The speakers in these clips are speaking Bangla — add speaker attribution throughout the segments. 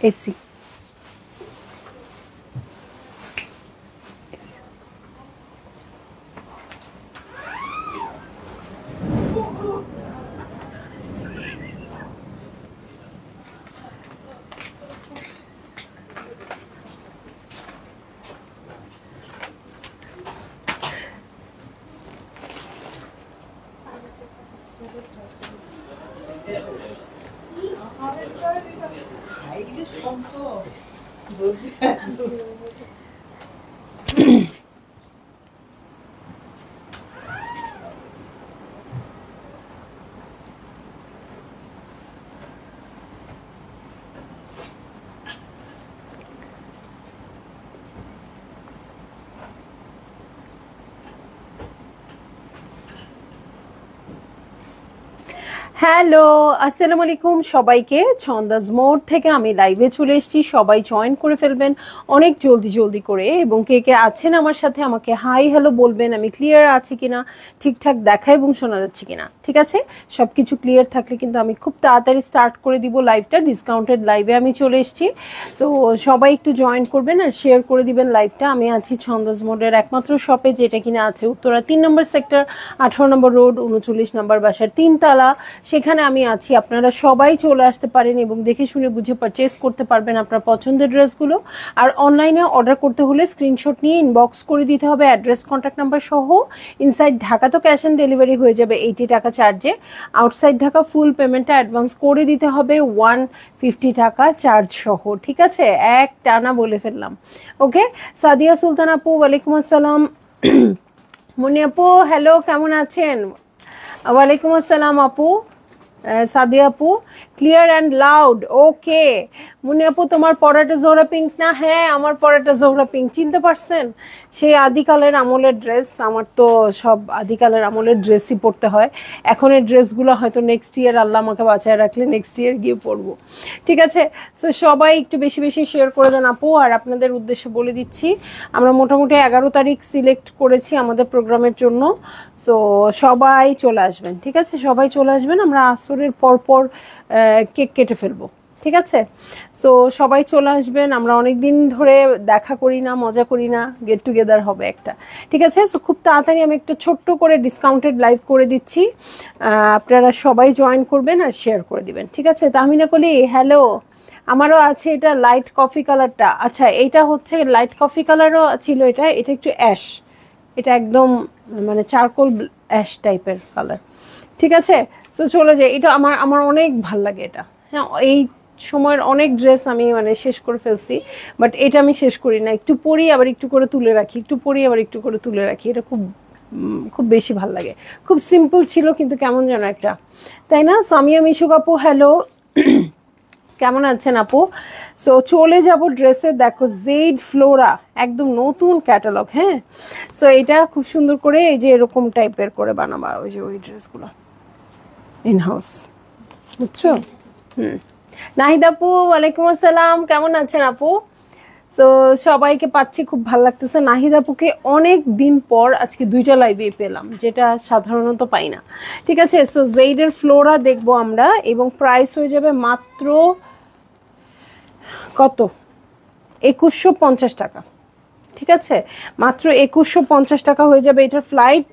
Speaker 1: এসি হ্যালো আসসালামু আলাইকুম সবাইকে ছন্দাজ মোড থেকে আমি লাইভে চলে এসেছি সবাই জয়েন করে ফেলবেন অনেক জলদি করে এবং কে কে আছেন আমার সাথে আমাকে হাই হ্যালো বলবেন আমি ক্লিয়ার আছি কিনা ঠিকঠাক দেখা এবং শোনা যাচ্ছে কিনা ঠিক আছে সব কিছু ক্লিয়ার থাকলে কিন্তু আমি খুব তাড়াতাড়ি স্টার্ট করে দিব লাইভটা ডিসকাউন্টেড লাইভে আমি চলে এসেছি সো সবাই একটু জয়েন করবেন আর শেয়ার করে দিবেন লাইভটা আমি আছি ছন্দাজ মোডের একমাত্র শপে যেটা কিনা আছে উত্তরা 3 নম্বর সেক্টর 18 নম্বর রোড 39 নম্বর বাসার 3 তলা সেখানে আমি আছি আপনারা সবাই চলে আসতে পারেন এবং দেখে শুনে বুঝে পারচেজ করতে পারবেন আপনার পছন্দের ড্রেসগুলো আর অনলাইনে অর্ডার করতে হলে স্ক্রিনশট নিয়ে ইনবক্স করে দিতে হবে অ্যাড্রেস কন্ট্যাক্ট নাম্বার সহ ইনসাইড ঢাকা তো ক্যাশ অন ডেলিভারি হয়ে যাবে 80 টাকা চার্জে আউটসাইড ঢাকা ফুল পেমেন্টটা অ্যাডভান্স করে দিতে হবে 150 টাকা চার্জ সহ ঠিক আছে এক টানা বলে ফেললাম ওকে সাদিয়া সুলতান আপু ওয়ালাইকুম আসসালাম মুন্নি আপু হ্যালো কেমন আছেন ওয়ালাইকুম আসসালাম আপু সাদিয়া আপু ক্লিয়ার অ্যান্ড লাউড ওকে মুন্নি আপু তোমার পরাটা জোহরা পিঙ্ক না হ্যাঁ আমার পরাটা জোহরা পিঙ্ক চিনতে পারছেন সেই আদিকালের আমলের ড্রেস আমার তো সব আদিকালের আমলের ড্রেসই পরতে হয় এখনের ড্রেসগুলো হয়তো নেক্সট ইয়ার আল্লাহ আমাকে বাঁচায় রাখলে নেক্সট ইয়ার গিয়ে পরবো ঠিক আছে সো সবাই একটু বেশি বেশি শেয়ার করে দেন আপু আর আপনাদের উদ্দেশ্যে বলে দিচ্ছি আমরা মোটামুটি 11 তারিখ সিলেক্ট করেছি আমাদের প্রোগ্রামের জন্য সো সবাই চলে আসবেন ঠিক আছে সবাই চলে আসবেন আমরা আসরের পরপর কেক কেটে ফেলবো ঠিক আছে সো সবাই চলে আসবেন আমরা অনেক দিন ধরে দেখা করি না মজা করি না গেট টুগেদার হবে একটা ঠিক আছে সো খুব তাড়াতাড়ি আমি একটা ছোট্ট করে ডিসকাউন্টেড লাইভ করে দিচ্ছি আপনারা সবাই জয়েন করবেন আর শেয়ার করে দিবেন ঠিক আছে তাহমিনা কলি হ্যালো আমারও আছে এটা লাইট কফি কালারটা আচ্ছা এইটা হচ্ছে লাইট কফি কালারও ছিল এটা একটু অ্যাশ এটা একদম মানে চারকোল অ্যাশ টাইপের কালার ঠিক আছে সো চলে যায় এটা আমার অনেক ভাল লাগে এটা হ্যাঁ এই সময়ের অনেক ড্রেস আমি মানে শেষ করে ফেলছি বাট এটা আমি শেষ করি না একটু পরি আবার একটু করে তুলে রাখি একটু পরি আবার একটু করে তুলে রাখি এটা খুব বেশি ভাল লাগে খুব সিম্পল ছিল কিন্তু কেমন যেন একটা তাই না সামিয়া মিশুক আপু হ্যালো কেমন আছেন আপু সো চলে যাব ড্রেসে দেখো জেড ফ্লোরা একদম নতুন ক্যাটালগ হ্যাঁ সো এটা খুব সুন্দর করে এই যে এরকম টাইপের করে বানাবা ওই যে ওই ড্রেসগুলো ইন হাউস বুঝছো নাহিদ আপু ওয়ালাইকুম আসসালাম কেমন আছেন আপু সো সবাইকে পাচ্ছি খুব ভালো লাগতেছে নাহিদ আপুকে অনেক দিন পর আজকে 2টা লাইভে পেলাম যেটা সাধারণত পাই না ঠিক আছে সো জেডের ফ্লোরা দেখবো আমরা এবং প্রাইস হয়ে যাবে মাত্র কত 2150 টাকা ঠিক আছে মাত্র 2150 টাকা হয়ে যাবে এটার ফ্লাইট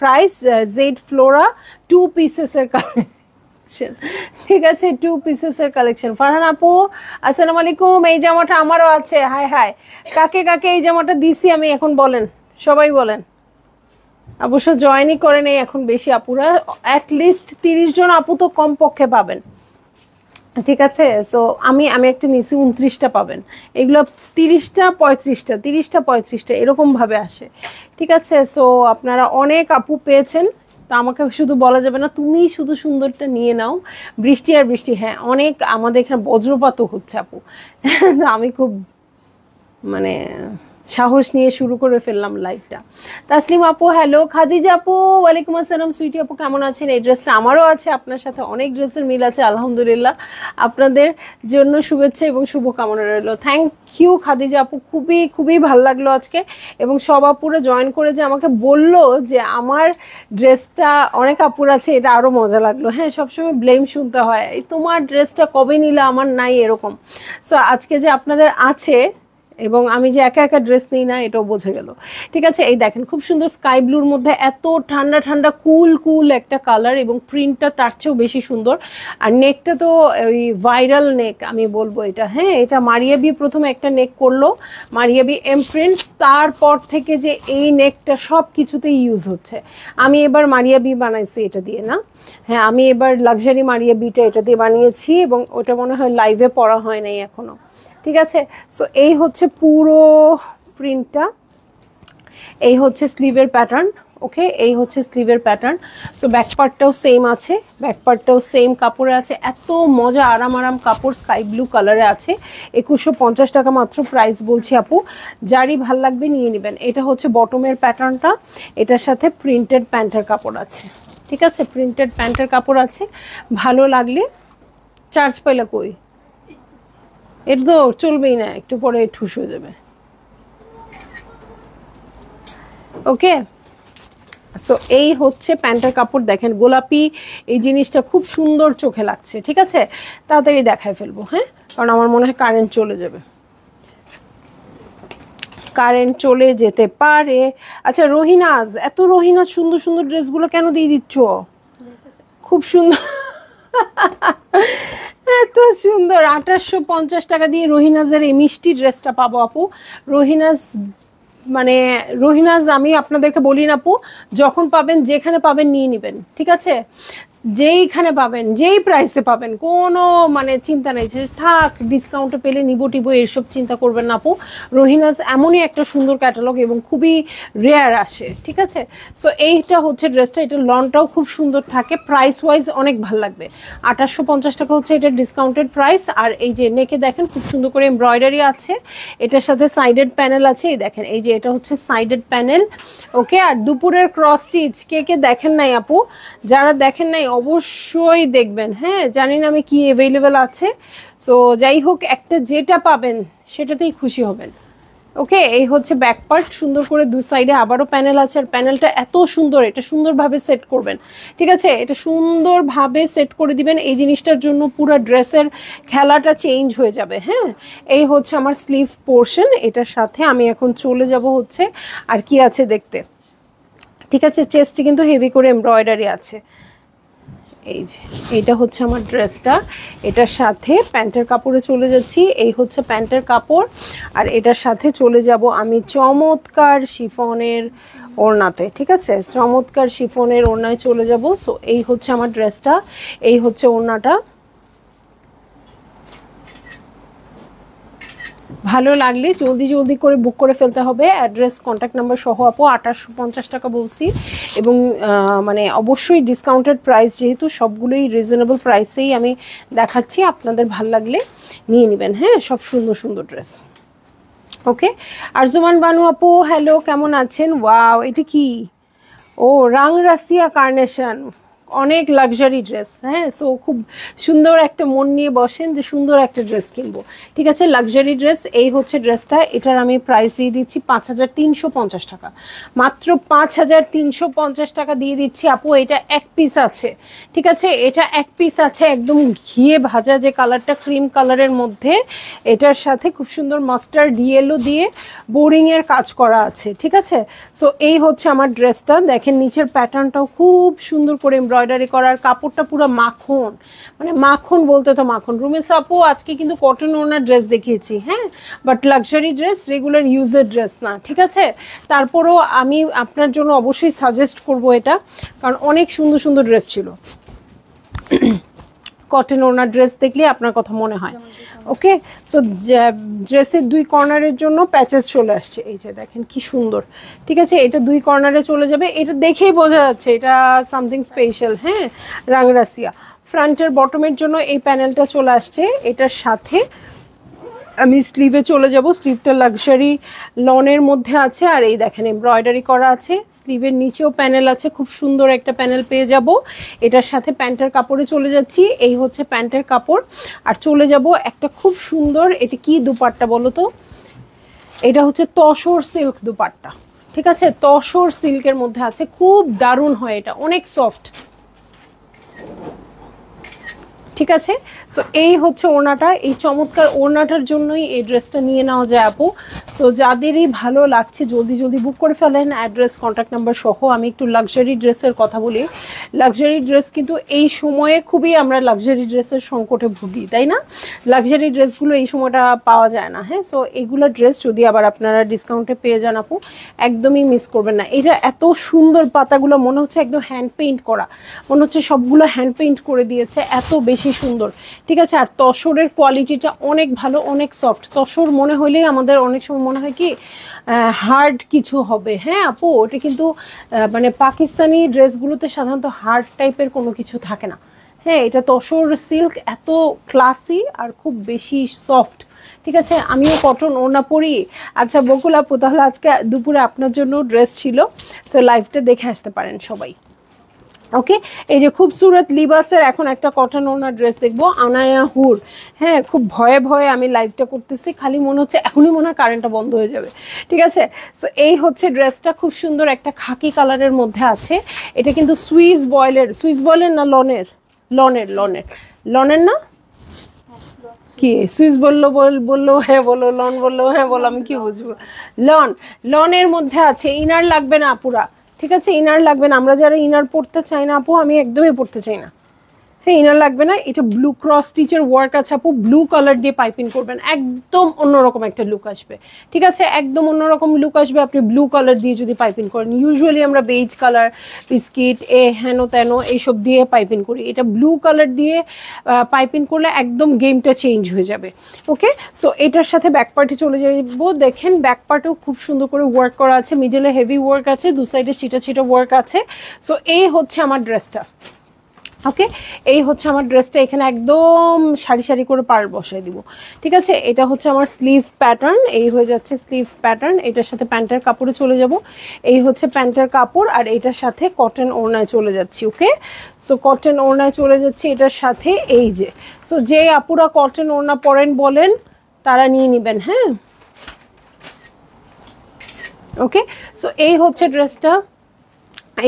Speaker 1: প্রাইস জেড ফ্লোরা 2 পিসেসের কালেকশন ঠিক আছে 2 পিসেসের কালেকশন ফারহান আপু আসসালামু আলাইকুম এই জামাটা আমারও আছে হাই হাই কাকে কাকে এই জামাটা দিছি আমি এখন বলেন সবাই বলেন অবশ্য জয়েনই করে নেই এখন বেশি আপুরা অ্যাটলিস্ট 30 জন আপু তো কম পক্ষে পাবেন ঠিক আছে সো আমি একটা নিচে 29টা পাবেন এগুলো 30টা 35টা এরকম ভাবে আসে ঠিক আছে সো আপনারা অনেক আপু পেয়েছেন তো আমাকে শুধু বলা যাবে না তুমি শুধু সুন্দরটা নিয়ে নাও বৃষ্টি আর বৃষ্টি হ্যাঁ অনেক আমাদের এখানে বজ্রপাতও হচ্ছে আপু আমি খুব মানে সাহস নিয়ে শুরু করে ফেললাম লাইভটা। তাসলিম আপু হ্যালো, খাদিজা আপু ওয়ালাইকুম আসসালাম, সুইটি আপু কেমন আছেন? এই ড্রেসটা আমারও আছে, আপনার সাথে অনেক ড্রেসের মিল আছে আলহামদুলিল্লাহ। আপনাদের জন্য শুভেচ্ছা এবং শুভকামনা রইল। থ্যাংক ইউ খাদিজা আপু, খুবই খুবই ভালো লাগলো আজকে। এবং সব আপুরা জয়েন করে যে আমাকে বললো যে আমার ড্রেসটা অনেক আপুর আছে, এটা আরও মজা লাগলো। হ্যাঁ, সবসময় ব্লেম শুনতে হয়, এই তোমার ড্রেসটা কবে নিলে আমার নাই, এরকম। সো আজকে যে আপনাদের আছে এবং আমি যে একা একা ড্রেস নিই না এটাও বোঝা গেল। ঠিক আছে, এই দেখেন খুব সুন্দর স্কাই ব্লুর মধ্যে এত ঠান্ডা ঠান্ডা কুল কুল একটা কালার, এবং প্রিন্টটা তার চেয়েও বেশি সুন্দর। আর নেকটা তো ওই ভাইরাল নেক আমি বলবো এটা। হ্যাঁ, এটা মারিয়াবি প্রথমে একটা নেক করলো, মারিয়াবি এমপ্রিন্টস, তারপর থেকে যে এই নেকটা সব কিছুতেই ইউজ হচ্ছে। আমি এবার মারিয়াবি বানাইছি এটা দিয়ে না, হ্যাঁ আমি এবার লাক্সারি মারিয়াবিটা এটা দিয়ে বানিয়েছি, এবং ওটা মনে হয় লাইভে পরা হয় নাই এখনো। ঠিক আছে, সো এই হচ্ছে পুরো প্রিন্টটা, এই হচ্ছে স্লিভের প্যাটার্ন। ওকে, এই হচ্ছে স্লিভের প্যাটার্ন। সো ব্যাক পার্টটাও সেম আছে, ব্যাক পার্টটাও সেম কাপড়ে আছে। এত মজা আরাম আরাম কাপড়, স্কাই ব্লু কালারে আছে। 2150 টাকা মাত্র প্রাইস বলছি আপু, যারই ভাল লাগবে নিয়ে নেবেন। এটা হচ্ছে বটমের প্যাটার্নটা, এটার সাথে প্রিন্টেড প্যান্টের কাপড় আছে। ঠিক আছে, প্রিন্টেড প্যান্টের কাপড় আছে, ভালো লাগলে চার্জ পাইলা কই, এটা তো চলবেই না, একটু পরে ঠুস হয়ে যাবে। ওকে, সো এই হচ্ছে প্যান্টের কাপড়। দেখেন গোলাপি এই জিনিসটা খুব সুন্দর চোখে লাগছে। ঠিক আছে, তাড়াতাড়ি দেখায় ফেলবো, হ্যাঁ, কারণ আমার মনে হয় কারেন্ট চলে যাবে, কারেন্ট চলে যেতে পারে। আচ্ছা রহিনাজ, এত রহিনাজ সুন্দর সুন্দর ড্রেসগুলো কেন দিয়ে দিচ্ছ? খুব সুন্দর এত সুন্দর 2850 টাকা দিয়ে রহিনাজের এই মিষ্টি ড্রেসটা পাবো আপু। রহিনাজ মানে রহিনাজ আমি আপনাদেরকে বলি না আপু, যখন পাবেন যেখানে পাবেন নিয়ে নেবেন। ঠিক আছে, যেইখানে পাবেন যেই প্রাইসে পাবেন কোনো মানে চিন্তা নেই যে থাক ডিসকাউন্টে পেলে নিবো টিবো, এসব চিন্তা করবেন না আপু। রহিনাজ এমনই একটা সুন্দর ক্যাটালগ এবং খুবই রেয়ার আসে। ঠিক আছে, সো এইটা হচ্ছে ড্রেসটা, এটা লনটাও খুব সুন্দর থাকে, প্রাইস ওয়াইজ অনেক ভালো লাগবে। 2850 টাকা হচ্ছে এটার ডিসকাউন্টেড প্রাইস। আর এই যে নেকে দেখেন খুব সুন্দর করে এমব্রয়ডারি আছে, এটার সাথে সাইডেড প্যানেল আছে। এই দেখেন, এই যে এটা হচ্ছে সাইডেড প্যানেল। ওকে, আর দুপুরের ক্রস স্টিচ কে কে দেখেন নাই আপু? যারা দেখেন নাই অবশ্যই দেখবেন। হ্যাঁ, জানি না আমি কি অ্যাভেলেবেল আছে, সো যাই হোক একটা যেটা পাবেন সেটাতেই খুশি হবেন। ওকে, এই হচ্ছে ব্যাক পার্ট, সুন্দর করে দু সাইডে আবারও প্যানেল আছে। আর প্যানেলটা এত সুন্দর, এটা সুন্দরভাবে সেট করবেন। ঠিক আছে, এটা সুন্দরভাবে সেট করে দিবেন, এই জিনিসটার জন্য পুরো ড্রেসের খেলাটা চেঞ্জ হয়ে যাবে। হ্যাঁ, এই হচ্ছে আমার স্লিভ পোর্শন, এটার সাথে আমি এখন চলে যাব হচ্ছে আর কি আছে দেখতে। ঠিক আছে, চেস্টে কিন্তু হেভি করে এমব্রয়ডারি আছে। এই যে এইটা হচ্ছে আমার ড্রেসটা, এটার সাথে প্যান্টের কাপড়ে চলে যাচ্ছি। এই হচ্ছে প্যান্টের কাপড়, আর এটার সাথে চলে যাব আমি চমৎকার শিফনের ওড়নাতে। ঠিক আছে, চমৎকার শিফনের ওড়নায় চলে যাব। সো এই হচ্ছে আমার ড্রেসটা, এই হচ্ছে ওড়নাটা। ভালো লাগলে জলদি জলদি করে বুক করে ফেলতে হবে, অ্যাড্রেস কন্ট্যাক্ট নাম্বার সহ আপু। 2850 টাকা বলছি, এবং মানে অবশ্যই ডিসকাউন্টেড প্রাইস, যেহেতু সবগুলোই রিজনেবল প্রাইসেই আমি দেখাচ্ছি, আপনাদের ভালো লাগলে নিয়ে নেবেন। হ্যাঁ, সব সুন্দর সুন্দর ড্রেস। ওকে, আরজুমান বানু আপু হ্যালো, কেমন আছেন? ওয়াও, এটা কি? ও রাংরাসিয়া কার্নেশন, অনেক লাক্সারি ড্রেস। হ্যাঁ, সো খুব সুন্দর একটা মন নিয়ে বসেন যে সুন্দর একটা ড্রেস কিনবো। ঠিক আছে, লাক্সারি ড্রেস। এই হচ্ছে ড্রেসটা, এটার আমি প্রাইস দিয়ে দিচ্ছি 5350 টাকা, মাত্র 5350 টাকা দিয়ে দিচ্ছি আপু। এটা এক পিস আছে। ঠিক আছে, এটা এক পিস আছে, একদম ঘিয়ে ভাজা যে কালারটা ক্রিম কালারের মধ্যে, এটার সাথে খুব সুন্দর মাস্টার্ড ইয়েলো দিয়ে বোরিংয়ের কাজ করা আছে। ঠিক আছে, সো এই হচ্ছে আমার ড্রেসটা। দেখেন নিচের প্যাটার্নটাও খুব সুন্দর করে এমব্রয়ডারি করার, কাপড়টা পুরো মাখন, মানে মাখন বলতে তো মাখন। রুমেশ আপু আজকে কিন্তু কটন ওনার ড্রেস দেখিয়েছি, হ্যাঁ, বাট লাক্সারি ড্রেস, রেগুলার ইউজের ড্রেস না। ঠিক আছে, তারপরও আমি আপনার জন্য অবশ্যই সাজেস্ট করব এটা, কারণ অনেক সুন্দর সুন্দর ড্রেস ছিল। কটন ওনার ড্রেস দেখলে আপনার কথা মনে হয়। ওকে, সো ড্রেসের দুই কর্নারের জন্য প্যাচেস চলে আসছে, এই যে দেখেন কি সুন্দর। ঠিক আছে, এটা দুই কর্নারে চলে যাবে, এটা দেখেই বোঝা যাচ্ছে এটা সামথিং স্পেশাল। হ্যাঁ, রাংরাসিয়া। ফ্রন্টের বটমের জন্য এই প্যানেলটা চলে আসছে, এটার সাথে আমি স্লিভে চলে যাব। স্লিভটা লাক্সারি লনের মধ্যে আছে, আর এই দেখেন এমব্রয়ডারি করা আছে। স্লিভের নিচেও প্যানেল আছে, খুব সুন্দর একটা প্যানেল পেয়ে যাব। এটার সাথে প্যান্টের কাপড়ে চলে যাচ্ছি। এই হচ্ছে প্যান্টের কাপড়। আর চলে যাব একটা খুব সুন্দর, এটা কি দুপাট্টা বলো তো? এটা হচ্ছে তসর সিল্ক দুপাট্টা, ঠিক আছে? তসর সিল্কের মধ্যে আছে, খুব দারুণ হয় এটা, অনেক সফট, ঠিক আছে? সো এই হচ্ছে ওড়নাটা। এই চমৎকার ওড়নাটার জন্যই এই ড্রেসটা নিয়ে নেওয়া যায় আপু। সো যাদেরই ভালো লাগছে জলদি জলদি বুক করে ফেলেন, অ্যাড্রেস কন্ট্যাক্ট নাম্বার সহ। আমি একটু লাক্সারি ড্রেসের কথা বলি। লাক্সারি ড্রেস কিন্তু এই সময়ে খুবই আমরা লাক্সারি ড্রেসের সংকটে ভুগি, তাই না? লাক্সারি ড্রেসগুলো এই সময়টা পাওয়া যায় না, হ্যাঁ? সো এইগুলো ড্রেস যদি আবার আপনারা ডিসকাউন্টে পেয়ে যান আপু, একদমই মিস করবেন না। এটা এত সুন্দর, পাতাগুলো মনে হচ্ছে একদম হ্যান্ড পেইন্ট করা, মনে হচ্ছে সবগুলো হ্যান্ড পেইন্ট করে দিয়েছে, এত বেশি সুন্দর, ঠিক আছে? আর তসরের কোয়ালিটিটা অনেক ভালো, অনেক সফট। তসর মনে হলেই আমাদের অনেক সময় মনে হয় কি হার্ড কিছু হবে, হ্যাঁ আপু? ওটা কিন্তু মানে পাকিস্তানি ড্রেসগুলোতে সাধারণত হার্ড টাইপের কোনো কিছু থাকে না, হ্যাঁ? এটা তসর সিল্ক, এত ক্লাসি আর খুব বেশি সফট, ঠিক আছে? আমিও কটন ওড়না পরি। আচ্ছা বকুল আপু, তাহলে আজকে দুপুরে আপনার জন্য ড্রেস ছিল, সো লাইভটা দেখে আসতে পারেন সবাই, ওকে? এই যে খুবসুরত লিবাসের এখন একটা কটন ওড়না ড্রেস দেখবো, আনায়া হুর। হ্যাঁ, খুব ভয়ে ভয়ে আমি লাইভটা করতেছি, খালি মনে হচ্ছে এখনই মনে হয় কারেন্টটা বন্ধ হয়ে যাবে, ঠিক আছে? সো এই হচ্ছে ড্রেসটা, খুব সুন্দর একটা খাকি কালারের মধ্যে আছে। এটা কিন্তু সুইস বয়েলের না লনের? লনের না কি? সুইস বললো হ্যাঁ বলো, লন বললো হ্যাঁ বলো, আমি কি বুঝবো? লনের মধ্যে আছে। ইনার লাগবে না আপুরা, ঠিক আছে? ইনার লাগবে না। আমরা যারা ইনার পড়তে চাই না আপু, আমি একদমই পড়তে চাই না, হ্যাঁ ইনার লাগবে না। এটা ব্লু ক্রস স্টিচের ওয়ার্ক আছে আপু, ব্লু কালার দিয়ে পাইপিং করবেন, একদম অন্যরকম একটা লুক আসবে, ঠিক আছে? একদম অন্যরকম লুক আসবে আপনি ব্লু কালার দিয়ে যদি পাইপিং করেন। ইউজুয়ালি আমরা বেজ কালার, বিস্কিট হেন তেন এইসব দিয়ে পাইপিং করি, এটা ব্লু কালার দিয়ে পাইপিং করলে একদম গেমটা চেঞ্জ হয়ে যাবে, ওকে? সো এটার সাথে ব্যাক পার্টে চলে যাবো। দেখেন ব্যাক পার্টেও খুব সুন্দর করে ওয়ার্ক করা আছে, মিডলে হেভি ওয়ার্ক আছে, দু সাইডে ছিটা ছিটা ওয়ার্ক আছে। সো এই হচ্ছে আমার ড্রেসটা, ওকে? এই হচ্ছে আমার ড্রেসটা। এখানে একদম সারি সারি করে পার বসাই দিব, ঠিক আছে? এটা হচ্ছে আমার স্লিভ প্যাটার্ন, এই হয়ে যাচ্ছে স্লিভ প্যাটার্ন। এটার সাথে প্যান্টের কাপড়ে চলে যাব। এই হচ্ছে প্যান্টের কাপড়, আর এটার সাথে কটন ওড়নায় চলে যাচ্ছি, ওকে? সো কটন ওড়নায় চলে যাচ্ছি এটার সাথে। এই যে, সো যে আপুরা কটন ওড়না পরেন বলেন তারা নিয়ে নেবেন, হ্যাঁ, ওকে? সো এই হচ্ছে ড্রেসটা,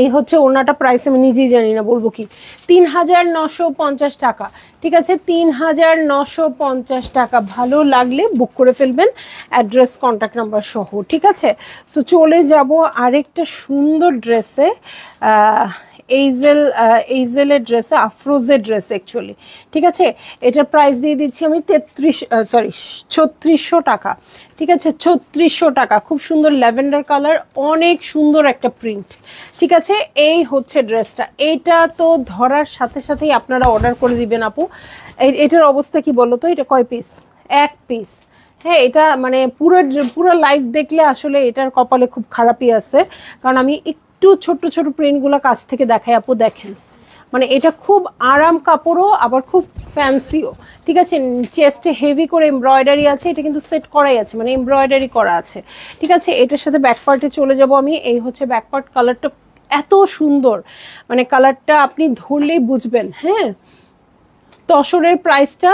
Speaker 1: এই হচ্ছে ওড়নাটা। প্রাইস আমি নিজেই জানি না, বলবো কি, ৩৯৫০ টাকা, ঠিক আছে? ৩৯৫০ টাকা। ভালো লাগলে বুক করে ফেলবেন, অ্যাড্রেস কন্ট্যাক্ট নাম্বার সহ, ঠিক আছে? সো চলে যাব আরেকটা সুন্দর ড্রেসে, এইজেলের ড্রেসে, আফরোজের ড্রেস অ্যাকচুয়ালি, ঠিক আছে? এটার প্রাইস দিয়ে দিচ্ছি আমি ৩৬০০ টাকা, ঠিক আছে? ৩৬০০ টাকা। খুব সুন্দর ল্যাভেন্ডার কালার, অনেক সুন্দর একটা প্রিন্ট, ঠিক আছে? এই হচ্ছে ড্রেসটা। এইটা তো ধরার সাথে সাথেই আপনারা অর্ডার করে দিবেন আপু। এটার অবস্থা কি বলো তো? এটা কয় পিস? এক পিস, হ্যাঁ? এটা মানে পুরো লাইভ দেখলে আসলে এটার কপালে খুব খারাপই আছে, কারণ আমি একটু ছোট ছোট প্রিন্টগুলো কাছ থেকে দেখাই আপু। দেখেন, মানে এটা খুব আরাম কাপড়ও, আবার খুব ফ্যান্সিও, ঠিক আছে? চেস্টে হেভি করে এমব্রয়ডারি আছে, এটা কিন্তু সেট করাই আছে, মানে এমব্রয়ডারি করা আছে, ঠিক আছে? এটার সাথে ব্যাক পার্টে চলে যাব আমি। এই হচ্ছে ব্যাক পার্ট, কালারটা এত সুন্দর, মানে কালারটা আপনি ধরলেই বুঝবেন, হ্যাঁ? তসরের প্রাইসটা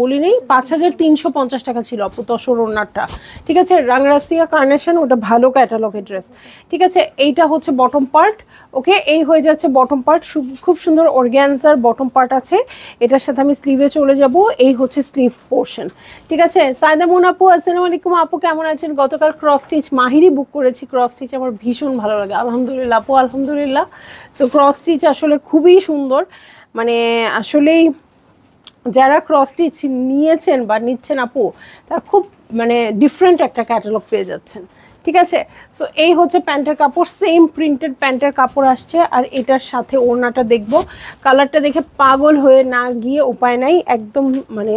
Speaker 1: বলি নেই, ৫৩৫০ টাকা ছিল আপু তসর ওড়নাটা, ঠিক আছে? রাংরাসিয়া কার্নেশন, ওটা ভালো ক্যাটালগের ড্রেস, ঠিক আছে? এইটা হচ্ছে বটম পার্ট, ওকে? এই হয়ে যাচ্ছে বটম পার্ট, খুব সুন্দর অর্গ্যানজার বটম পার্ট আছে। এটার সাথে আমি স্লিভে চলে যাব। এই হচ্ছে স্লিভ পোর্শন, ঠিক আছে? সাইদা মুন আপু, আসসালামু আলাইকুম আপু, কেমন আছেন? গতকাল ক্রস স্টিচ মাহিরি বুক করেছি, ক্রস স্টিচ আমার ভীষণ ভালো লাগে, আলহামদুলিল্লাহ আপু, আলহামদুলিল্লাহ। সো ক্রস স্টিচ আসলে খুবই সুন্দর, মানে আসলেই যারা ক্রস স্টিচ নিয়েছেন বা নিচ্ছেন আপু, তারা খুব মানে ডিফারেন্ট একটা ক্যাটালগ পেয়ে যাচ্ছেন, ঠিক আছে? সো এই হচ্ছে প্যান্টের কাপড়, সেম প্রিন্টেড প্যান্টের কাপড় আসছে। আর এটার সাথে ওড়নাটা দেখবো, কালারটা দেখে পাগল হয়ে না গিয়ে উপায় নাই, একদম মানে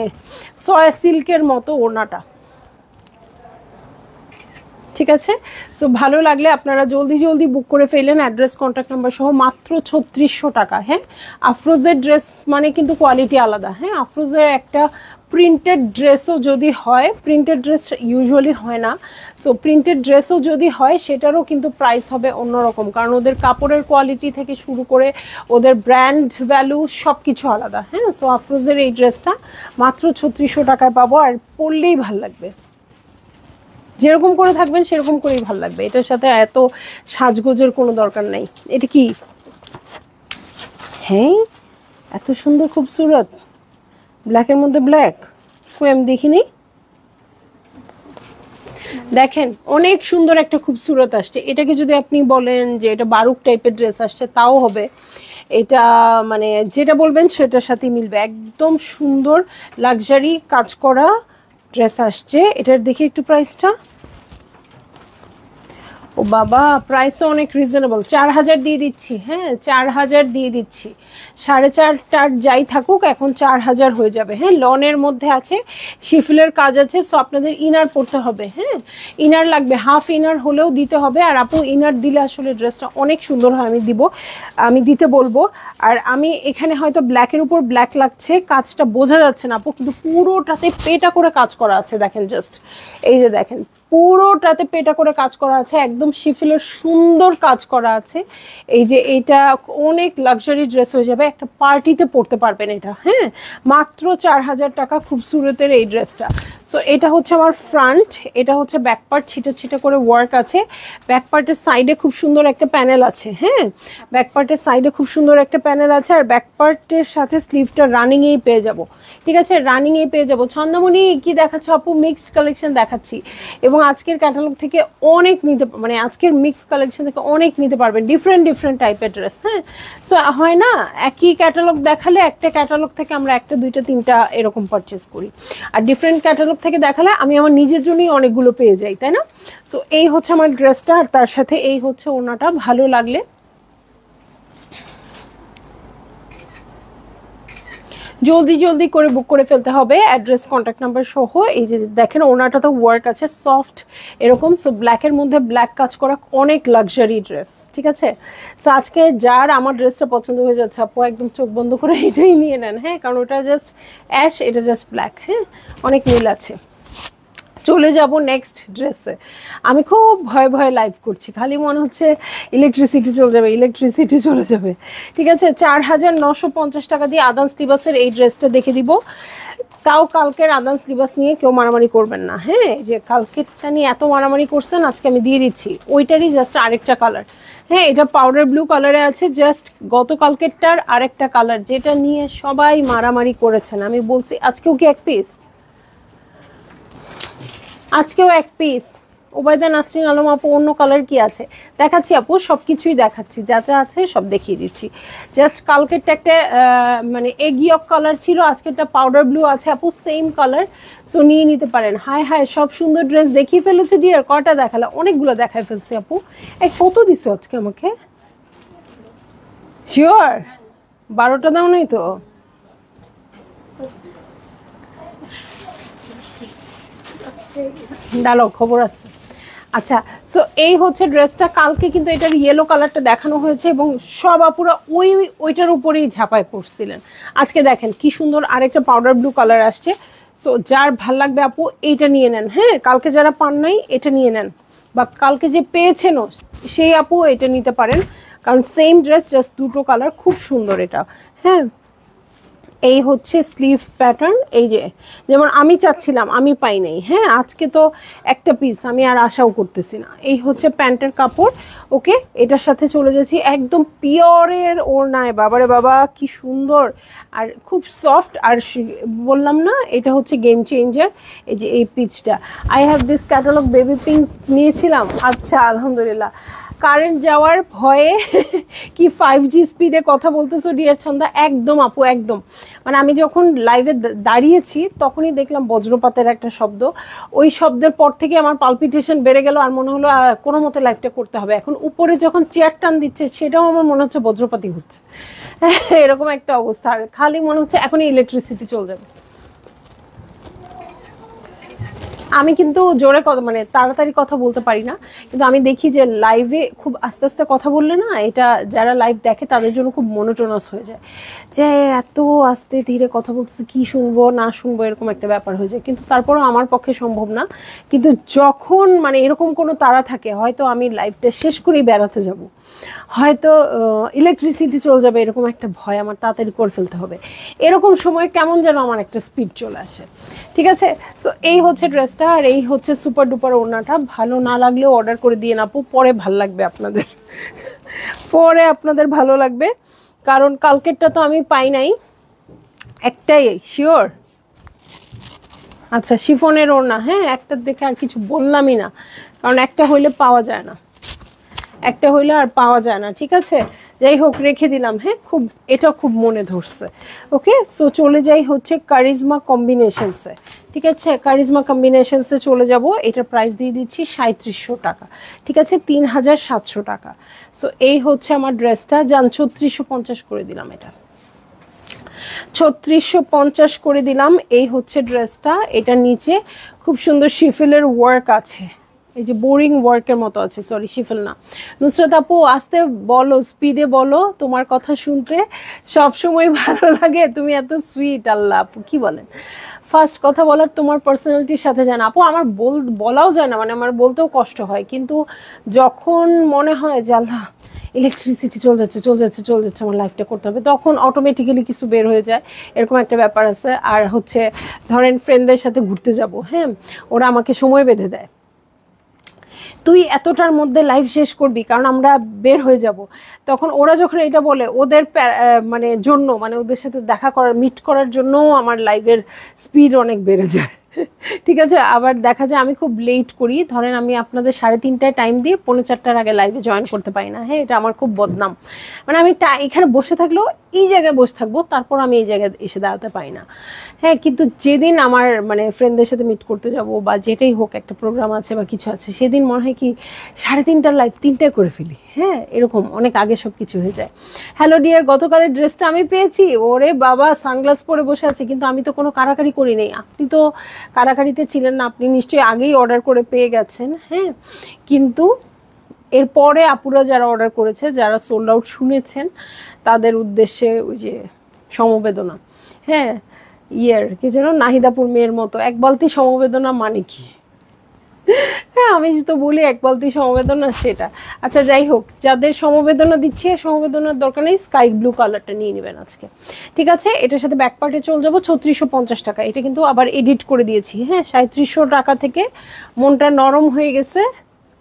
Speaker 1: সয়া সিল্কের মতো ওড়নাটা, ঠিক আছে? সো ভালো লাগলে আপনারা জলদি জলদি বুক করে ফেলেন, অ্যাড্রেস কন্ট্যাক্ট নাম্বার সহ, মাত্র ৩৬০০ টাকা, হ্যাঁ? আফরোজের ড্রেস মানে কিন্তু কোয়ালিটি আলাদা, হ্যাঁ? আফরোজের একটা প্রিন্টেড ড্রেসও যদি হয়, প্রিন্টেড ড্রেস ইউজুয়ালি হয় না, সো প্রিন্টেড ড্রেসও যদি হয় সেটারও কিন্তু প্রাইস হবে অন্যরকম, কারণ ওদের কাপড়ের কোয়ালিটি থেকে শুরু করে ওদের ব্র্যান্ড ভ্যালু সব কিছু আলাদা। হ্যাঁ, সো আফরোজের এই ড্রেসটা মাত্র 3600 টাকায় পাবো, আর পরলেই ভাল লাগবে, যেরকম করে থাকবেন সেরকম করেই ভাল লাগবে। এটার সাথে এত সাজগোজের কোনো দরকার নেই। এটা কি, হ্যাঁ এত সুন্দর খুবসুরত, ব্ল্যাকের মধ্যে ব্ল্যাক, কই আমি দেখিনি। দেখেন অনেক সুন্দর একটা খুবসুরত আসছে। এটাকে যদি আপনি বলেন যে এটা বারুক টাইপের ড্রেস আসছে তাও হবে, এটা মানে যেটা বলবেন সেটার সাথে মিলবে। একদম সুন্দর লাক্সারি কাজ করা ড্রেস আসছে। এটার দেখি একটু প্রাইসটা, ও বাবা প্রাইসও অনেক রিজনেবল, 4000 দিয়ে দিচ্ছি। হ্যাঁ 4000 দিয়ে দিচ্ছি, 4.5টার যাই থাকুক এখন 4000 হয়ে যাবে। হ্যাঁ লনের মধ্যে আছে, শিফলের কাজ আছে, সো আপনাদের ইনার পড়তে হবে। হ্যাঁ ইনার লাগবে, হাফ ইনার হলেও দিতে হবে। আর আপু ইনার দিলে আসলে ড্রেসটা অনেক সুন্দর হয়, আমি দিতে বলবো। আর আমি এখানে হয়তো ব্ল্যাকের উপর ব্ল্যাক লাগছে, কাজটা বোঝা যাচ্ছে না আপু, কিন্তু পুরোটাতে পেটা করে কাজ করা আছে। দেখেন জাস্ট এই যে দেখেন, পুরোটাতে পেটা করে কাজ করা আছে, একদম শিফলের সুন্দর কাজ করা আছে। এই যে এটা অনেক লাক্সারি ড্রেস হয়ে যাবে, একটা পার্টিতে পরতে পারবেন এটা। হ্যাঁ মাত্র 4000 টাকা খুবসুরতের এই ড্রেসটা। সো এটা হচ্ছে আমার ফ্রন্ট, এটা হচ্ছে ব্যাক পার্ট, ছিটা ছিটা করে ওয়ার্ক আছে। ব্যাক পার্টের সাইডে খুব সুন্দর একটা প্যানেল আছে। হ্যাঁ ব্যাক পার্টের সাইডে খুব সুন্দর একটা প্যানেল আছে, আর ব্যাক পার্টের সাথে স্লিভটা রানিংয়েই পেয়ে যাব। ঠিক আছে রানিংয়েই পেয়ে যাব। ছন্দমণি কি দেখাচ্ছ আপু? মিক্সড কালেকশন দেখাচ্ছি, এবং আজকের ক্যাটালগ থেকে অনেক নিতে, মানে আজকের মিক্স কালেকশন থেকে অনেক নিতে পারবেন, ডিফারেন্ট ডিফারেন্ট টাইপের ড্রেস। হ্যাঁ সো হয় না একই ক্যাটালগ দেখালে একটা ক্যাটালগ থেকে আমরা একটা দুইটা তিনটা এরকম পারচেস করি, আর ডিফারেন্ট ক্যাটালগ থেকে দেখালে আমি আমার নিজের জন্যই অনেকগুলো পেয়ে যাই, তাই না? সো এই হচ্ছে আমার ড্রেসটা, আর তার সাথে এই হচ্ছে ওনাটা। ভালো লাগলে জলদি জলদি করে বুক করে ফেলতে হবে, অ্যাড্রেস কন্ট্যাক্ট নাম্বার সহ। এই যে দেখেন ওনাটা তো ওয়ার্ক আছে সফট এরকম, সো ব্ল্যাকের মধ্যে ব্ল্যাক কাজ করা অনেক লাক্সারি ড্রেস। ঠিক আছে সো আজকে যার আমার ড্রেসটা পছন্দ হয়ে যাচ্ছে আপু একদম চোখ বন্ধ করে এটাই নিয়ে নেন। হ্যাঁ কারণ ওটা জাস্ট অ্যাশ, এটা জাস্ট ব্ল্যাক। হ্যাঁ অনেক মিল আছে। চলে যাব নেক্সট ড্রেসে। আমি খুব ভয়ে ভয়ে লাইভ করছি, খালি মনে হচ্ছে ইলেকট্রিসিটি চলে যাবে, ইলেকট্রিসিটি চলে যাবে। ঠিক আছে 4950 টাকা দিয়ে আদান স্লিভাসের এই ড্রেসটা দেখে দিব। তাও কালকের আদান স্লিভাস নিয়ে কেউ মারামারি করবেন না। হ্যাঁ যে কালকেরটা নিয়ে এত মারামারি করছেন, আজকে আমি দিয়ে দিচ্ছি ওইটারই জাস্ট আরেকটা কালার। হ্যাঁ এটা পাউডার ব্লু কালারে আছে, জাস্ট গতকালকেরটার আরেকটা কালার, যেটা নিয়ে সবাই মারামারি করেছেন। আমি বলছি আজকেও কি এক পিস, আজকেও এক পিস। ওবায়দা নাসরিন আলম আপু অন্য কালার কি আছে দেখাচ্ছি আপু, সব কিছুই দেখাচ্ছি, যা যা আছে সব দেখিয়ে দিচ্ছি। জাস্ট কালকেরটা একটা মানে এগিয়ক কালার ছিল, আজকেরটা পাউডার ব্লু আছে আপু, সেম কালার, সো নিয়ে নিতে পারেন। হায় হায় সব সুন্দর ড্রেস দেখিয়ে ফেলেছে ডিয়ার, কটা দেখালা? অনেকগুলো দেখায় ফেলছি আপু। এই কত দিছো আজকে আমাকে? শিওর 12টা দাও নাই তো? ডালো খবর আছে। আচ্ছা সো এই হচ্ছে ড্রেসটা। কালকে কিন্তু এটার ইয়েলো কালারটা দেখানো হয়েছে এবং সব আপুরা ওইটার উপরেই ঝাঁপায় পড়ছিলেন। আজকে দেখেন কি সুন্দর আরেকটা পাউডার ব্লু কালার আসছে। সো যার ভাল লাগবে আপু এইটা নিয়ে নেন। হ্যাঁ কালকে যারা পান নাই এটা নিয়ে নেন, বা কালকে যে পেয়েছেনও সেই আপু এটা নিতে পারেন, কারণ সেম ড্রেস জাস্ট দুটো কালার, খুব সুন্দর এটা। হ্যাঁ এই হচ্ছে স্লিভ প্যাটার্ন, এই যে যেমন আমি চাচ্ছিলাম আমি পাই নাই। হ্যাঁ আজকে তো একটা পিস, আমি আর আশাও করতেছি না। এই হচ্ছে প্যান্টের কাপড়। ওকে এটার সাথে চলে যাচ্ছি একদম পিওরের ওড়নায়। বাবারে বাবা কি সুন্দর, আর খুব সফট। আর বললাম না এটা হচ্ছে গেম চেঞ্জার। এই যে এই পিচটা, I have this catalogue baby pink নিয়েছিলাম। আচ্ছা আলহামদুলিল্লাহ। কারেন্ট যাওয়ার ভয়ে কি 5G স্পিডে কথা বলতেছো ডিয়ার ছন্দা? একদম আপু একদম, মানে আমি যখন লাইভে দাঁড়িয়েছি তখনই দেখলাম বজ্রপাতের একটা শব্দ, ওই শব্দের পর থেকে আমার পালপিটেশন বেড়ে গেল, আর মনে হলো কোনো মতে লাইভটা করতে হবে। এখন উপরে যখন চেয়ার টান দিচ্ছে সেটাও আমার মনে হচ্ছে বজ্রপাতই হচ্ছে, এরকম একটা অবস্থা। আর খালি মনে হচ্ছে এখনই ইলেকট্রিসিটি চলে যাবে। আমি কিন্তু জোরে কথা মানে তাড়াতাড়ি কথা বলতে পারি না, কিন্তু আমি দেখি যে লাইভে খুব আস্তে আস্তে কথা বললে না, এটা যারা লাইভ দেখে তাদের জন্য খুব মনোটোনাস হয়ে যায়, যে এত আস্তে ধীরে কথা বলতেছে, কি শুনবো না শুনবো এরকম একটা ব্যাপার হয়ে যায়। কিন্তু তারপরেও আমার পক্ষে সম্ভব না। কিন্তু যখন মানে এরকম কোনো তাড়া থাকে, হয়তো আমি লাইভটা শেষ করেই বেড়াতে যাব, হয়তো ইলেকট্রিসিটি চলে যাবে, এরকম একটা ভয়, আমার তাড়াতাড়ি করে ফেলতে হবে, এরকম সময় কেমন যেন আমার একটা স্পিড চলে আসে। ঠিক আছে, সো এই হচ্ছে ড্রেসটা, আর এই হচ্ছে সুপার ডুপার ওড়নাটা। ভালো না লাগলেও অর্ডার করে দিয়ে আপু, পরে ভাল লাগবে আপনাদের, পরে আপনাদের ভালো লাগবে, কারণ কালকেরটা তো আমি পাই নাই, একটাই শিওর। আচ্ছা, শিফনের ওড়না, হ্যাঁ একটা দেখে আর কিছু বললামই না, কারণ একটা হইলে পাওয়া যায় না, একটা হইলে আর পাওয়া যায় না। ঠিক আছে, যাই হোক রেখে দিলাম। হ্যাঁ, খুব এটা খুব মনে ধরছে। ওকে, সো চলে যাই হচ্ছে কারিজমা কম্বিনেশনসে। ঠিক আছে, কারিজমা কম্বিনেশনসে চলে যাব। এটার প্রাইস দিয়ে দিচ্ছি 3700 টাকা। ঠিক আছে, 3700 টাকা। সো এই হচ্ছে আমার ড্রেসটা, যান 3650 করে দিলাম, এটা 3650 করে দিলাম। এই হচ্ছে ড্রেসটা, এটা নিচে খুব সুন্দর শিফেলের ওয়ার্ক আছে, এই যে বোরিং ওয়ার্কের মতো আছে, সরি শিফেল না। নুসরাত আপু আস্তে বলো, স্পিডে বলো, তোমার কথা শুনতে সব সময় ভালো লাগে, তুমি এত সুইট। আল্লাহ আপু কি বলেন, ফার্স্ট কথা বলার তোমার পার্সোনালিটির সাথে যায় না আপু, আমার বলাও যায় না, মানে আমার বলতেও কষ্ট হয়, কিন্তু যখন মনে হয় যে আল্লাহ ইলেকট্রিসিটি চলে যাচ্ছে চলে যাচ্ছে চলে যাচ্ছে, আমার লাইফটা করতে হবে, তখন অটোমেটিক্যালি কিছু বের হয়ে যায়, এরকম একটা ব্যাপার আছে। আর হচ্ছে ধরেন ফ্রেন্ডদের সাথে ঘুরতে যাব, হ্যাঁ ওরা আমাকে সময় বেঁধে দেয়, তুই এতটার মধ্যে লাইভ শেষ করবি, কারণ আমরা বের হয়ে যাব, তখন ওরা যখন এটা বলে ওদের মানে জন্য, মানে ওদের সাথে দেখা করার মিট করার জন্যও আমার লাইভের স্পিড অনেক বেড়ে যায়। ঠিক আছে, আবার দেখা যায় আমি খুব লেট করি, ধরেন আমি আপনাদের 3:30টায় টাইম দিয়ে 4:45টার আগে লাইভে জয়েন করতে পারি না। হ্যাঁ, এটা আমার খুব বদনাম, মানে আমি এখানে বসে থাকলেও এই জায়গায় বসে থাকবো, তারপর আমি এই জায়গায় এসে দাঁড়াতে পারি না। হ্যাঁ, কিন্তু যেদিন আমার মানে ফ্রেন্ডদের সাথে মিট করতে যাব বা যেটাই হোক, একটা প্রোগ্রাম আছে বা কিছু আছে, সেদিন মনে হয় কি 3:30টার লাইভ 3টায় করে ফেলি। হ্যাঁ, এরকম অনেক আগে সব কিছু হয়ে যায়। হ্যালো ডিয়ার, গতকালের ড্রেসটা আমি পেয়েছি, ওরে বাবা সানগ্লাস পরে বসে আছে, কিন্তু আমি তো কোনো কারাকারি করি নাই, আপনি তো কারাকারিতে ছিলেন না, আপনি নিশ্চয়ই আগেই অর্ডার করে পেয়ে গেছেন। হ্যাঁ, কিন্তু এরপরে আপুরা যারা অর্ডার করেছে, যারা সোল্ড আউট শুনেছেন, তাদের উদ্দেশ্যে ওই যে সমবেদনা। হ্যাঁ, কি যেন নাহিদাপুর মেয়ের মতো, এক বালতি সমবেদনা মানে কি? হ্যাঁ, আমি তো বলি এক বালতি সমবেদনা, সেটা। আচ্ছা যাই হোক, যাদের সমবেদনা দিচ্ছে, সমবেদনার দরকার নেই, স্কাই ব্লু কালারটা নিয়ে নেবেন আজকে। ঠিক আছে, এটার সাথে ব্যাক পার্টে চলে যাবো 3650 টাকা। এটা কিন্তু আবার এডিট করে দিয়েছি। হ্যাঁ, 3700 টাকা থেকে মনটা নরম হয়ে গেছে,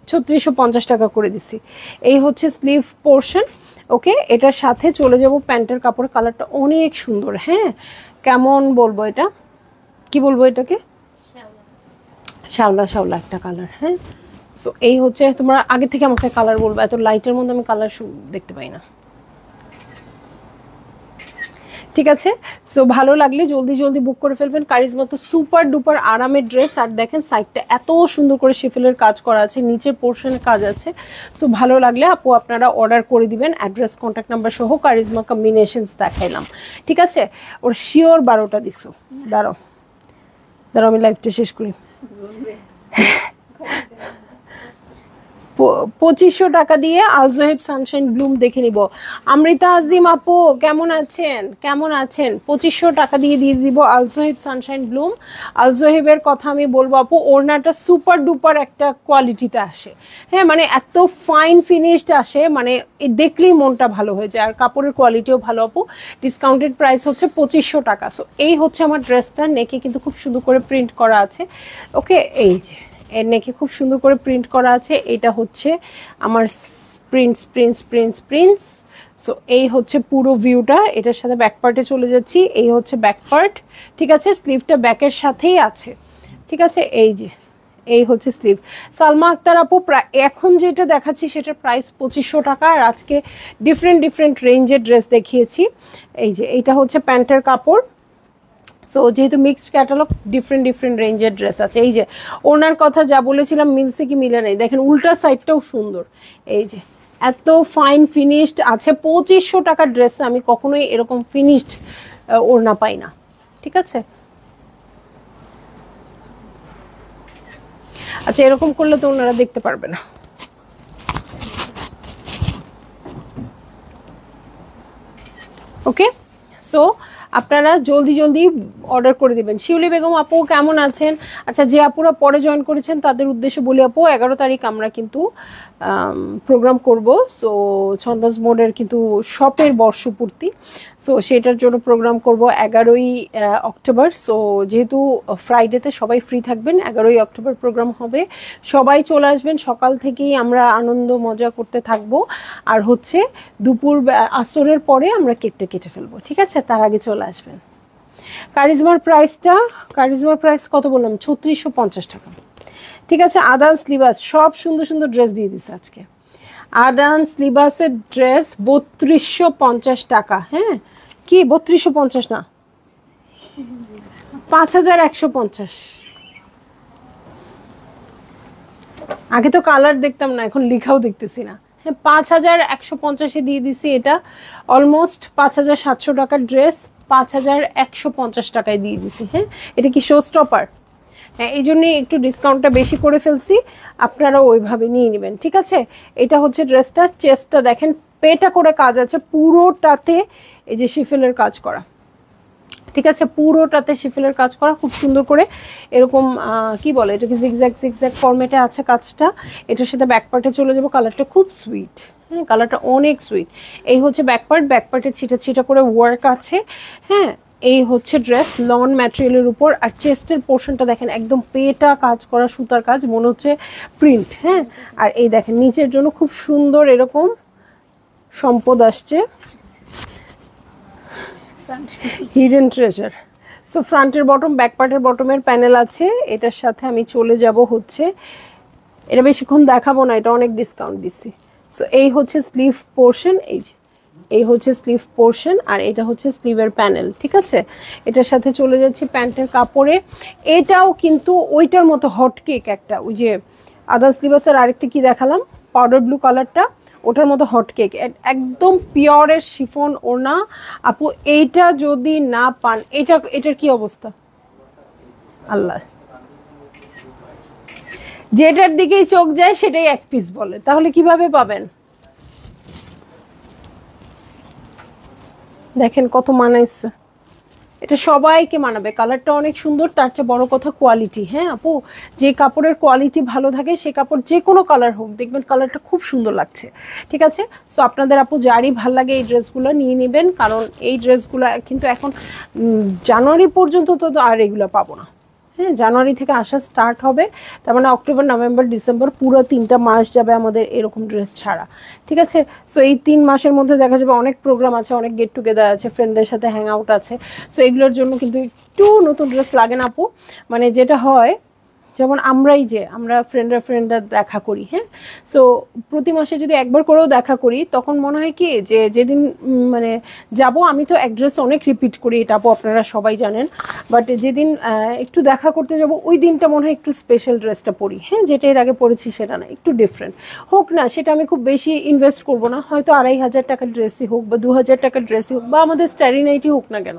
Speaker 1: 3650 টাকা করে দিছি। এই হচ্ছে স্লিভ পোর্শন। ওকে, এটার সাথে চলে যাব প্যান্টের কাপড়, কালারটা অনেক সুন্দর। হ্যাঁ, কেমন বলবো, এটা কি বলবো, এটাকে শ্যাওলা শ্যাওলা একটা কালার। হ্যাঁ, সো এই হচ্ছে, তোমরা আগে থেকে আমাকে কালার বলবো, এত লাইটের মধ্যে আমি কালার দেখতে পাই না। ঠিক আছে, সো ভালো লাগলে জলদি জলদি বুক করে ফেলবেন। কারিজমা তো সুপার ডুপার আরামের ড্রেস, আর দেখেন সাইডটা এত সুন্দর করে শিফেলের কাজ করা আছে, নিচের পোর্শনে কাজ আছে। সো ভালো লাগলে আপু আপনারা অর্ডার করে দিবেন, অ্যাড্রেস কন্ট্যাক্ট নাম্বার সহ। কারিজমা কম্বিনেশনস দেখাইলাম। ঠিক আছে, ওর শিওর 12টা দিছো। দাঁড়াও দাঁড়াও, আমি লাইভটা শেষ করি। 2500 টাকা দিয়ে আলজোহেব সানশাইন ব্লুম দেখে নিব। আমৃতা আজিম আপু কেমন আছেন, কেমন আছেন? 2500 টাকা দিয়ে দিব আলজোহেব সানশাইন ব্লুম। আলজোহেবের কথা আমি বলবো আপু, ওড়নাটা সুপার ডুপার একটা কোয়ালিটিতে আসে। হ্যাঁ, মানে এত ফাইন ফিনিশড আসে, মানে দেখলেই মনটা ভালো হয়ে যায়, আর কাপড়ের কোয়ালিটিও ভালো আপু। ডিসকাউন্টেড প্রাইস হচ্ছে 2500 টাকা। সো এই হচ্ছে আমার ড্রেসটা, নেকে কিন্তু খুব সুন্দর করে প্রিন্ট করা আছে। ওকে, এই যে এর নেকে খুব সুন্দর করে প্রিন্ট করা আছে। এটা হচ্ছে আমার প্রিন্স। সো এই হচ্ছে পুরো ভিউটা। এটার সাথে ব্যাক পার্টে চলে যাচ্ছি, এই হচ্ছে ব্যাক পার্ট। ঠিক আছে, স্লিভটা ব্যাকের সাথেই আছে। ঠিক আছে, এই যে এই হচ্ছে স্লিভ। সালমা আক্তার আপু, এখন যেটা দেখাচ্ছি সেটার প্রাইস 2500 টাকা, আর আজকে ডিফারেন্ট রেঞ্জের ড্রেস দেখিয়েছি। এই যে এইটা হচ্ছে প্যান্টের কাপড়। সো যেহেতু মিক্সড ক্যাটালগ, ডিফারেন্ট রেঞ্জের ড্রেস আছে। এই যে ওনার কথা যা বলেছিলাম মিলছে কি মিলে নেই, দেখেন উল্টা সাইডটাও সুন্দর। এই যে এত ফাইন ফিনিশড আছে। 2500 টাকার ড্রেস আমি কখনোই এরকম ফিনিশড ওড়না পাই না। ঠিক আছে, আচ্ছা এরকম করলে তো ওনারা দেখতে পারবে না। ওকে, সো আপনারা জলদি জলদি অর্ডার করে দিবেন। শিউলি বেগম আপু কেমন আছেন? আচ্ছা যে আপুরা পরে জয়েন করেছেন তাদের উদ্দেশ্যে বলি আপু, 11 তারিখ আমরা কিন্তু প্রোগ্রাম করব। সো ছন্দাস মোডের কিন্তু শপের বর্ষপূর্তি, সো সেটার জন্য প্রোগ্রাম করব 11ই অক্টোবর। সো যেহেতু ফ্রাইডেতে সবাই ফ্রি থাকবেন, 11ই অক্টোবর প্রোগ্রাম হবে, সবাই চলে আসবেন। সকাল থেকেই আমরা আনন্দ মজা করতে থাকবো, আর হচ্ছে দুপুর আসরের পরে আমরা কেকটা কেটে ফেলবো, ঠিক আছে? তার আগে চলে আসবেন। কারিজমার প্রাইস কত বললাম? 3650 টাকা, ঠিক আছে? আদান্স লিবাস সব সুন্দর সুন্দর ড্রেস দিয়ে দিচ্ছে আজকে। আদান্স লিবাসের ড্রেস 3250 টাকা। হ্যাঁ কি 3250 না, 5150। আগে তো কালার দেখতাম না, এখন লেখাও দেখতেছি না। হ্যাঁ 5150-এ দিয়ে দিছি। এটা অলমোস্ট 5700 টাকার ড্রেস 5150 টাকায় দিয়ে দিছি। হ্যাঁ এটা কি শো স্টপার? হ্যাঁ এই জন্যই একটু ডিসকাউন্টটা বেশি করে ফেলছি, আপনারা ওইভাবে নিয়ে নেবেন, ঠিক আছে? এটা হচ্ছে ড্রেসটা, চেস্টটা দেখেন, পেটা করে কাজ আছে পুরোটাতে, এই যে শিফেলের কাজ করা, ঠিক আছে? পুরোটাতে শিফেলের কাজ করা খুব সুন্দর করে, এরকম কি বলে এটাকে, জিগজ্যাগ ফরম্যাটে আছে কাজটা। এটার সাথে ব্যাকপার্টে চলে যাবো। কালারটা খুব সুইট, হ্যাঁ কালারটা অনেক সুইট। এই হচ্ছে ব্যাকপার্টে ছিটা ছিটা করে ওয়ার্ক আছে। হ্যাঁ এই হচ্ছে ড্রেস লন ম্যাটেরিয়ালের উপর, আর চেস্টের পোর্শনটা দেখেন একদম পেটা কাজ করা, সুতার কাজ, মনে হচ্ছে প্রিন্ট। হ্যাঁ আর এই দেখেন নিচের জন্য খুব সুন্দর এরকম সম্পদ আসছে, হিডেন ট্রেজার। সো ফ্রন্টের বটম, ব্যাক পার্টের বটমের প্যানেল আছে। এটার সাথে আমি চলে যাব হচ্ছে, এটা বেশিক্ষণ দেখাবো না, এটা অনেক ডিসকাউন্ট দিচ্ছি। সো এই হচ্ছে স্লিভ পোর্শন, এই হচ্ছে স্লিভ পোর্শন, আর এটা হচ্ছে স্লিভের প্যানেল, ঠিক আছে? এটার সাথে চলে যাচ্ছে প্যান্টের কাপড়ে। এটাও কিন্তু ওইটার মতো হটকেক একটা, ওই যে আদার্স লিবাসের আরেকটা কি দেখালাম পাউডার ব্লু কালারটা, ওটার মতো হটকেক, একদম পিওরের শিফন ওড়না। আপু এইটা যদি না পান, এটার কি অবস্থা আল্লাহ, যেটার দিকেই চোখ যায় সেটাই এক পিস বলে, তাহলে কিভাবে পাবেন? দেখেন কত মানাইছে, এটা সবাইকে মানাবে, কালারটা অনেক সুন্দর, তার চেয়ে বড় কথা কোয়ালিটি। হ্যাঁ আপু যে কাপড়ের কোয়ালিটি ভালো থাকে সে কাপড় যে কোনো কালার হোক দেখবেন কালারটা খুব সুন্দর লাগছে, ঠিক আছে? সো আপনাদের আপু যারই ভাল লাগে এই ড্রেসগুলো নিয়ে নেবেন, কারণ এই ড্রেসগুলো কিন্তু এখন জানুয়ারি পর্যন্ত তো আর এগুলো পাবো না। হ্যাঁ জানুয়ারি থেকে আসা স্টার্ট হবে, তার মানে অক্টোবর নভেম্বর ডিসেম্বর পুরো 3টা মাস যাবে আমাদের এরকম ড্রেস ছাড়া, ঠিক আছে? সো এই 3 মাসের মধ্যে দেখা যাবে অনেক প্রোগ্রাম আছে, অনেক গেট টুগেদার আছে, ফ্রেন্ডদের সাথে হ্যাং আউট আছে। সো এগুলোর জন্য কিন্তু একটু নতুন ড্রেস লাগে না আপু, মানে যেটা হয় যেমন আমরা ফ্রেন্ডরা দেখা করি। হ্যাঁ সো প্রতি মাসে যদি একবার করেও দেখা করি তখন মনে হয় কি যে যেদিন মানে যাব, আমি তো এক ড্রেস অনেক রিপিট করি, এটা আপু আপনারা সবাই জানেন, বাট যেদিন একটু দেখা করতে যাব ওই দিনটা মনে হয় একটু স্পেশাল ড্রেসটা পরি। হ্যাঁ যেটা এর আগে পরেছি সেটা না, একটু ডিফারেন্ট হোক না, সেটা আমি খুব বেশি ইনভেস্ট করব না, হয়তো 2500 টাকার ড্রেসই হোক বা 2000 টাকার ড্রেসই হোক বা আমাদের স্টারি নাইটই হোক না কেন,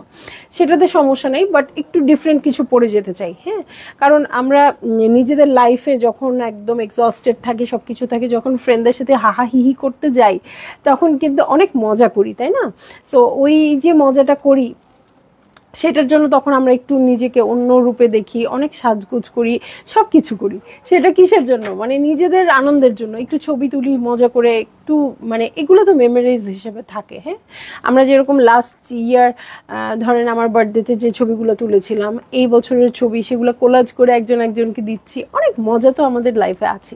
Speaker 1: সেটাতে সমস্যা নেই, বাট একটু ডিফারেন্ট কিছু পরে যেতে চাই। হ্যাঁ কারণ আমরা নিজেদের লাইফে যখন একদম এক্সস্টেড থাকি, সব কিছু থাকি, যখন ফ্রেন্ডদের সাথে হাহাহিহি করতে যাই তখন কিন্তু অনেক মজা করি, তাই না? সো ওই যে মজাটা করি সেটার জন্য তখন আমরা একটু নিজেকে অন্য রূপে দেখি, অনেক সাজগোজ করি, সব কিছু করি। সেটা কিসের জন্য? মানে নিজেদের আনন্দের জন্য, একটু ছবি তুলি মজা করে, একটু মানে এগুলো তো মেমোরিজ হিসেবে থাকে। হ্যাঁ আমরা যেরকম লাস্ট ইয়ার ধরেন আমার বার্থডেতে যে ছবিগুলো তুলেছিলাম, এই বছরের ছবি, সেগুলো কোলাজ করে একজনকে দিচ্ছি, অনেক মজা তো আমাদের লাইফে আছে,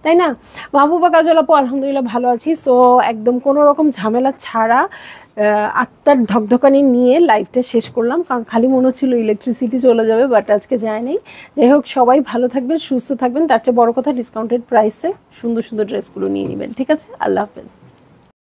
Speaker 1: তাই না? মাহবুবা কাজল আপু আলহামদুলিল্লাহ ভালো আছি। সো একদম কোনো রকম ঝামেলা ছাড়া আত্মার ধকধকানি নিয়ে লাইফটা শেষ করলাম, কারণ খালি মনে হচ্ছিল ইলেকট্রিসিটি চলে যাবে, বাট আজকে যায় নাই। যাই হোক সবাই ভালো থাকবেন, সুস্থ থাকবেন, তার চেয়ে বড় কথা ডিসকাউন্টেড প্রাইসে সুন্দর সুন্দর ড্রেসগুলো নিয়ে নেবেন, ঠিক আছে? আল্লাহ হাফেজ।